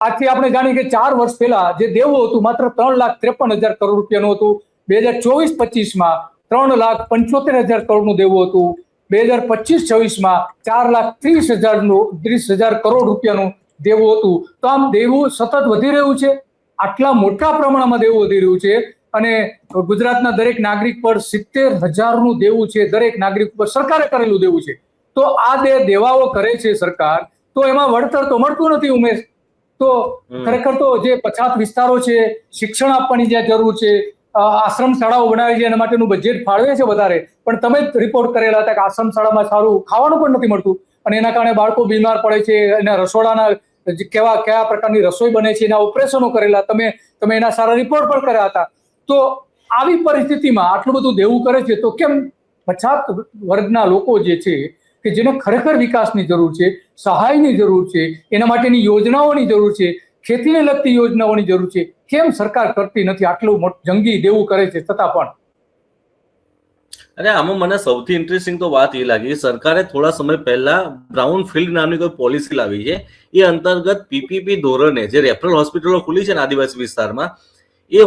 આજથી આપણે જાણીએ કે 4 વર્ષ પહેલા જે દેવું હતું માત્ર 3,53,000 કરોડ રૂપિયાનું હતું. 2024-25માં 3,75,000 કરોડનું દેવું હતું. 2025-26માં 4,30,000 કરોડ રૂપિયાનું દેવું હતું. તો આમ દેવું સતત વધી રહ્યું છે. આટલા મોટા પ્રમાણમાં દેવું વધી રહ્યું છે અને ગુજરાતના દરેક નાગરિક પર 70,000નું દેવું છે. દરેક નાગરિક પર સરકારે કરેલું દેવું છે. તો આ દેવાઓ કરે છે સરકાર, તો એમાં વળતર તો મળતું નથી ઉમેશ. તો ખરેખર તો જે પછાત વિસ્તારો છે, શિક્ષણ આપવાની જ્યાં જરૂર છે, આશ્રમ શાળાઓ બનાવે છે, એના માટેનું બજેટ ફાળવે છે વધારે, પણ તમે જ રિપોર્ટ કરેલા હતા કે આશ્રમ શાળામાં સારું ખાવાનું પણ નથી મળતું અને એના કારણે બાળકો બીમાર પડે છે. એના રસોડાના કયા પ્રકારની રસોઈ બને છે, એના ઓપરેશનો કરેલા, તમે એના સારા રિપોર્ટ પણ કર્યા હતા. તો આવી પરિસ્થિતિમાં આટલું બધું દેવું કરે છે, તો કેમ પછાત વર્ગના લોકો જે છે કે જેને ખરેખર વિકાસની જરૂર છે, સહાયની જરૂર છે, એના માટેની યોજનાઓની જરૂર છે, ખેતીને લગતી યોજનાઓની જરૂર છે, કેમ સરકાર કરતી નથી? આટલું જંગી દેવું કરે છે છતાં પણ. અને આમાં મને સૌથી ઇન્ટરેસ્ટિંગ તો વાત એ લાગી, સરકારે થોડા સમય પહેલા બ્રાઉન ફિલ્ડ નામની કોઈ પોલિસી લાવી છે. એ અંતર્ગત પીપીપી ધોરણે જે રેફરલ હોસ્પિટલો ખુલી છે ને આદિવાસી વિસ્તારમાં, એ